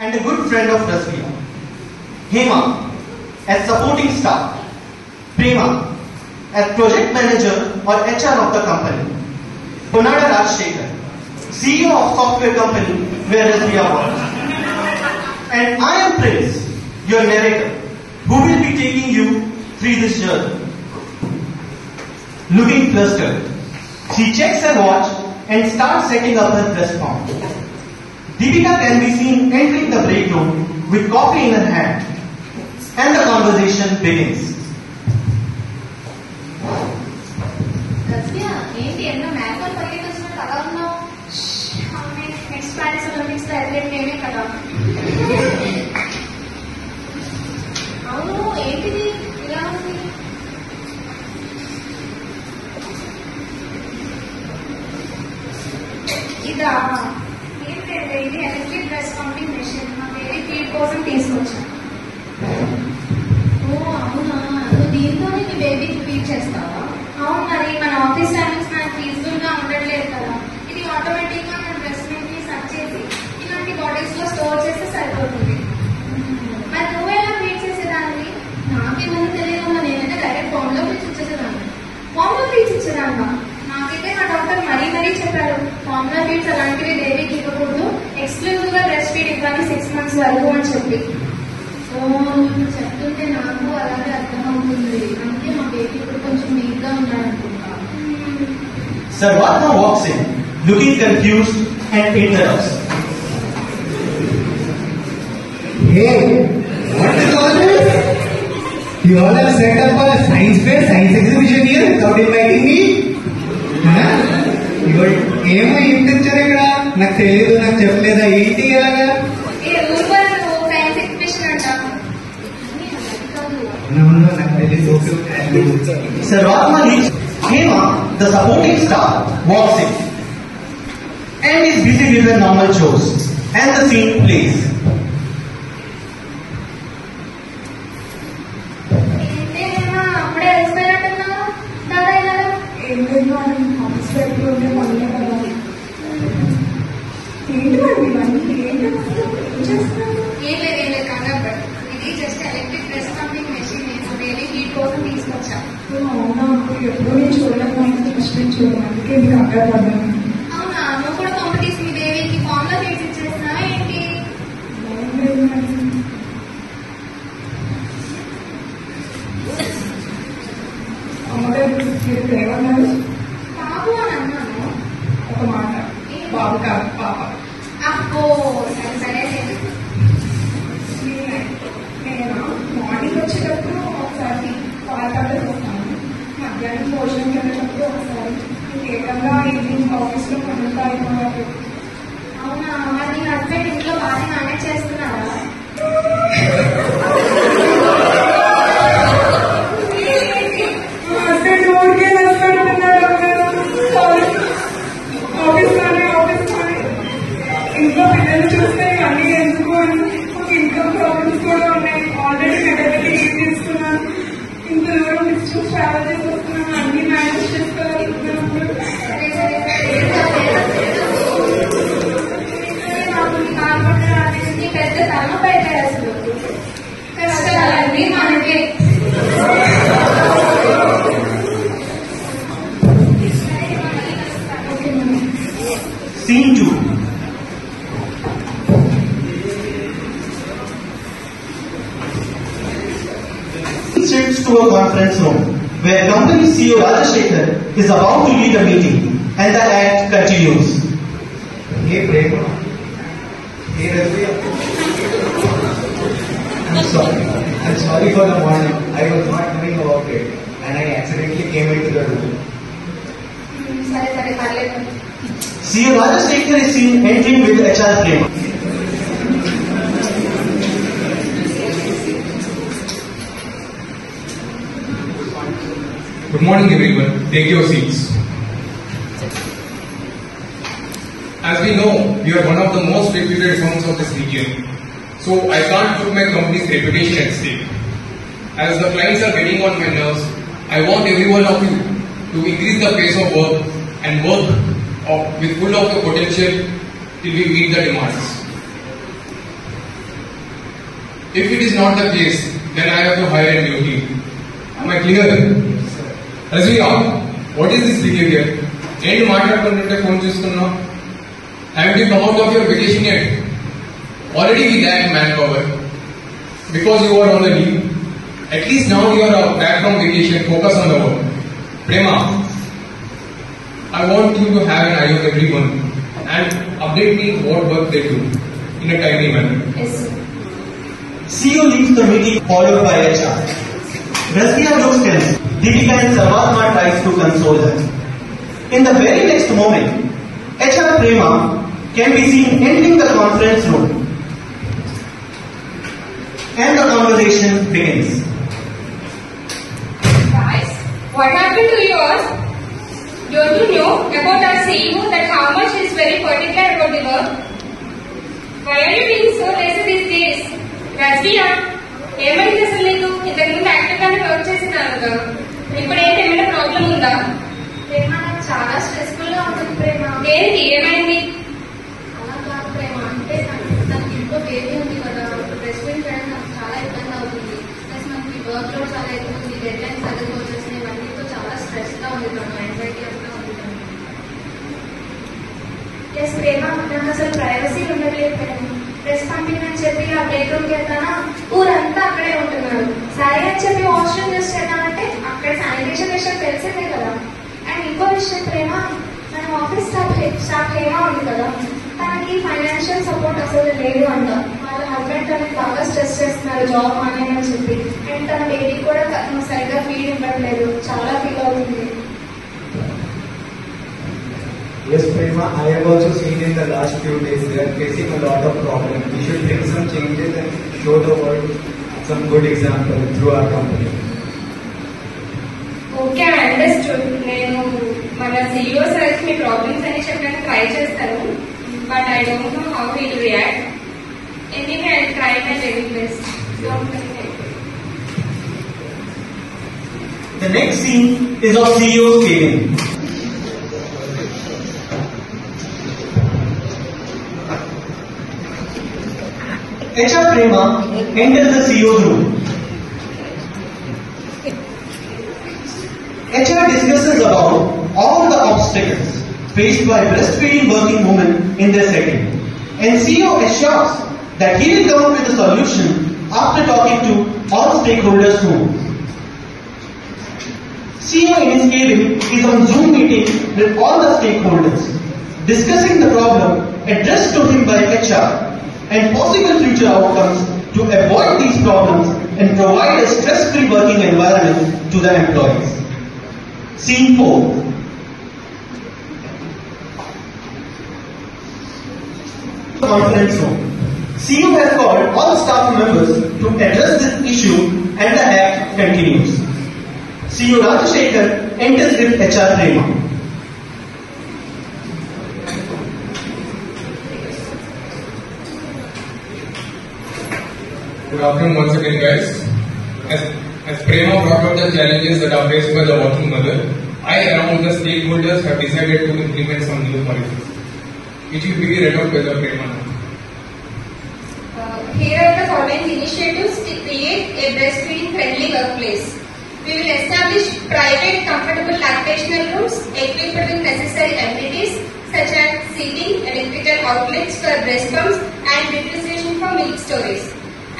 and a good friend of Rasvia. Hema as supporting staff. Prema as project manager or HR of the company. Ponada Rajshekhar, CEO of software company where Rasvia works. And I am Prince, your narrator, who will be taking you through this journey. Looking flustered, she checks her watch and starts setting up her dress form. Deepika can be seen entering the break room with coffee in her hand, and the conversation begins. Rasvia, ఏంటి ఎన్నో manual పరిగెత్తి వచ్చినట్టు అలా ఉన్నావు? Next Paris Olympics లో athlete నేనే కదా. అవును, ఏంటిది ఇలా ఉంది? ఇదా? ఏంటంటే ఇది ఎలక్ట్రిక్ డ్రెస్ పంపింగ్ మెషిన్. మా బేబీ ఫీడ్ కోసం తీసుకొచ్చాను. ఓ అవునా, నువ్వు దీంతోనే మీ బేబీకి ఫీడ్ చేస్తావా? అవును, మరి మన ఆఫీస్ టైమింగ్స్ మనకు ఫీజిబుల్ గా ఉండట్లేదు కదా. ఇది ఆటోమేటిక్ గా మన డ్రెస్ ని సర్చ్ చేసి ఇలాంటి బాడీస్ లో స్టోర్ చేస్తే సరిపోతుంది. మరి నువ్వెలా ఫీడ్ చేసేదాన్ని? నాకేమన్నా తెలియదు, నేనైతే డైరెక్ట్ ఫామ్ లో ఫీడ్స్ ఇచ్చేసేదాన్ని. ఫామ్ లో ఫీడ్స్ ఇచ్చేదాన్నా? నాకైతే మా డాక్టర్ మరీ చెప్పారు, ఫార్ములా ఫీడ్స్ అలాంటివి బేబీకి ఇవ్వకూడదు, ఎక్స్క్లూజివ్ గా బ్రెస్ట్ ఫీడ్ ఇవ్వాలి 6 months వరకు అని చెప్పి. సో నువ్వు చెప్తుంటే నాకు అలాగే అర్థమవుతుంది. అంటే మా బేబీ ఇప్పుడు కొంచెం వీక్ గా ఉన్నాడనుకుంటా. Sarvatma walks in, looking confused and interrupts. Hey, what is all this? You all have set up a science fair, science exhibition here without inviting me? ఏమో ఇంటిచ్చారు ఇక్కడ? నాకు తెలియదు, నాకు చెప్పలేదా? ఏంటి ఎలాగా? నాకు తెలియదు. Sarvatma leaves. Hema, the supporting staff, walks in and is busy with her normal chores, and the scene plays. ఇది just electric dress pumping machine. నేను బేబీ హీట్ కోసం తీసుకొచ్చా. ఎప్పుడు నేను చూడలేకపోయినా ఫస్ట్ టైం చూడడం, అందుకే మీకు కంగారు పడ్డాను. అవునా, నువ్వు కూడా కాంపిటీషన్ మీ బేబీకి ఫామ్ లో ఫీడ్స్ ఇచ్చేస్తున్నావా ఏంటి? అమ్మగారు మీరు ఏమన్నారు? బాబు అని అన్నాను. ఒక మాట, బాబు కాదు పాప. అబ్బో సరే. నేను మార్నింగ్ వచ్చేటప్పుడు ఒకసారి పాలకాడలు వస్తాను, మధ్యాహ్నం భోజనం వెళ్ళేటప్పుడు ఒకసారి, ఇంకేకంగా ఈవినింగ్ ఆఫీస్ లో పనులు అయిపోయారు. అవునా, మరి నీ హస్బెండ్ ఇంట్లో బాగా మేనేజ్ చేస్తున్నారా? హస్బెండ్ ఊరికే నష్టపడుతున్నారు. ఆఫీస్ లోనే ఇంట్లో పిల్లలు చూస్తే అన్ని ఎందుకు ఒక ఇన్కమ్ ప్రాబ్లమ్స్ కూడా ఉన్నాయి. ఆల్రెడీ మెటర్నిటీ లీవ్ తీసుకున్నాను, ఇంత దూరం డిస్టెన్స్ ట్రావెల్ చేసి వస్తున్నాను, అన్ని మేనేజ్ చేసుకోగలుగుతున్నాను. పెద్ద తమ పెట్టారు అసలు. కష్టాలన్నీ మనకే. Scene 2. Sits to a conference room where company CEO Rajshekhar is about to lead a meeting, and the act continues. Hey Prema. Hey Rasvia. I'm sorry for the morning. I was not knowing about it and I accidentally came into the room. సరే పర్లేదు. CEO Rajshekhar is seen entering with HR Prema. Good morning everyone, take your seats. As we know, we are one of the most reputed firms of this region, so I can't put my company's reputation at stake. As the clients are getting on my nerves, I want every one of you to increase the pace of work and work with full of your potential till we meet the demands. If it is not the case, then I have to hire a new team. Am I clear? Razviya, what is this behavior? ఏంటి మాట్లాడుకుంటుంటే phone చూస్తున్నావు? Have you come out of your vacation yet? Already we lack manpower because you are on the leave. At least now you are back from vacation. Focus on the work. Prema, I want you to have an eye on everyone and update me what work they do in a timely manner. Yes, sir. CEO leaves the meeting followed by HR. Razviya looks tense. Deepika and Sarvatma tries to console her. In the very next moment, HR Prema can be seen entering the conference room. And the conversation begins. Guys, what happened to yours? Don't you know about our CEO that how much he is very particular about the work? Why are you being so lazy these days? Razviya, ఏమైంది అసలు నీకు? ఇంతకు ముందు active గానే work చేసినాను కదా, ఇప్పుడేంటి ఏమైనా ప్రాబ్లం ఉందా? ప్రేమ నాకు చాలా స్ట్రెస్ఫుల్ గా ఉంటుంది ప్రేమ. ఏంటి ఏమైంది? అలా కాదు ప్రేమ, అంటే నాకు ఇంట్లో బేబీ ఉంది కదా, బ్రెస్ట్ ఫీడ్ చేయడం నాకు చాలా ఇబ్బంది అవుతుంది. ప్లస్ మనకి వర్క్ లోడ్ చాలా ఎక్కువ ఉంది, డెడ్ లైన్స్ దగ్గరకు వచ్చేసినాయి, ఇవన్నీతో చాలా స్ట్రెస్ గా ఉంది ప్రేమ, యాంగ్జైటీ అంతా ఉంది ప్రేమ. ఎస్ ప్రేమ, నాకు అసలు ప్రైవసీ ఉండట్లేదు ప్రేమ. డ్రెస్ పంపించని చెప్పి ఆ బ్రేక్ రూమ్కి వెళ్తానా, ఊరంతా అక్కడే ఉంటున్నారు. సరే అని చెప్పి వాష్రూమ్ యూస్ చేద్దామంటే అక్కడ శానిటేషన్ విషయం తెలిసిందే కదా. అండ్ ఇంకో విషయం ప్రేమ, మన ఆఫీస్ స్టాఫ్ హేమ ఉంది కదా, తనకి ఫైనాన్షియల్ సపోర్ట్ అసలు లేదు అంట. వాళ్ళ హస్బెండ్ తనకి బాగా స్ట్రెస్ చేస్తున్నారు జాబ్ మానేయని చెప్పి. అండ్ తన బేబీ కూడా తను సరిగ్గా ఫీడ్ ఇవ్వట్లేదు, చాలా ఫీల్ అవుతుంది. Yes, Prema, I have also seen in the last few days they are facing a lot of problems. We should bring some changes and show the world some good example through our company. Okay, understood. నేను మన CEO సార్కి మీ problems అన్ని చెప్పడానికి try చేస్తాను, but I don't know how he will react. Anyway I try my very best. Don't worry. The next scene is of CEO's cabin. HR Prema enters the CEO's room. HR discusses about all the obstacles faced by breastfeeding working women in their setting, and CEO assures that he will come up with a solution after talking to all stakeholders soon. CEO in his cabin is on Zoom meeting with all the stakeholders, discussing the problem addressed to him by HR and possible future outcomes to avoid these problems and provide a stress-free working environment to the employees. Scene 4. Conference room. CEO has called all staff members to address this issue and the act continues. CEO Rajashekhar enters with HR Prema. Good afternoon once again, guys. As Prema brought up the challenges that are faced by the working mother, I, along with the stakeholders, have decided to implement some new policies, which will be read out by the Prema now. Here are the following initiatives to create a breastfeeding friendly workplace. We will establish private comfortable lactational rooms equipped with necessary amenities such as seating, electrical outlets for breast pumps and refrigeration for milk storage.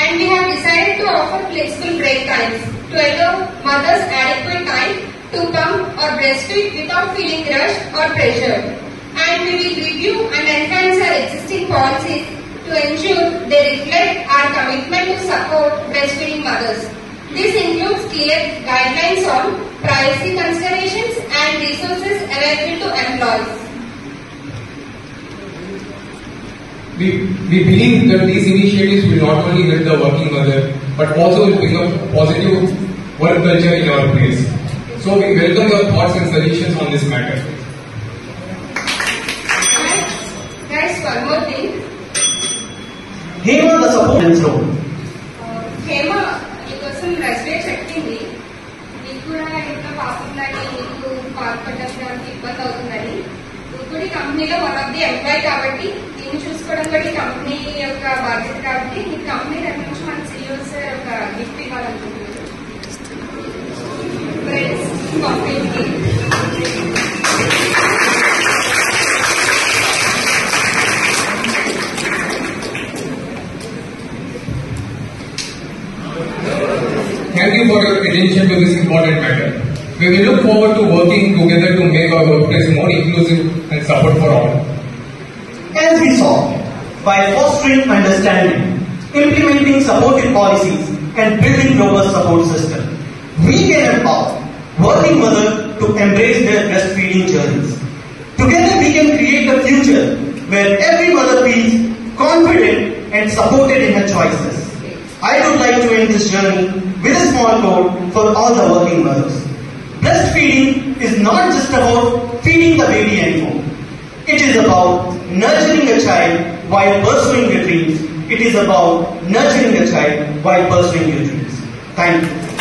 And we have decided to offer flexible break times to allow mothers adequate time to pump or breastfeed without feeling rushed or pressured. And we will review and enhance our existing policies to ensure they reflect our commitment to support breastfeeding mothers. This includes clear guidelines on privacy considerations and resources available to employees. We believe that these initiatives will not only help the working mother, but also will bring up positive work culture in our place. So we welcome your thoughts and suggestions on this matter. Guys, one more thing. Hema, the support room. Hema, నీకోసం రష్మియా చెప్పింది, నీకు కూడా ఇంట్లో పాపంలాంటి నీకు పాల్పడడానికి ఇబ్బంది అవుతుందని. నువ్వు కూడా ఈ కంపెనీలో వన్ ఆఫ్ ది ఎంప్లాయ్ కాబట్టి నిన్ను చూసుకోవడం కూడా ఈ కంపెనీ యొక్క బాధ్యత కాబట్టి నీ కంపెనీ దగ్గర నుంచి మన CEO సార్ ఒక గిఫ్ట్ ఇవ్వాలనుకుంటున్నారు. ఫ్రెండ్స్ కంపెనీకి Thank you for your attention to this important matter. We will look forward to working together to make our workplace more inclusive and support for all. As we saw, by fostering understanding, implementing supportive policies, and building robust support system, we can empower working mothers to embrace their breastfeeding journeys. Together we can create a future where every mother feels confident and supported in her choices. I would like to end this journey with a small quote for all the working mothers. Breastfeeding is not just about feeding the baby anymore. It is about nurturing a child while pursuing your dreams. It is about nurturing a child while pursuing your dreams. Thank you.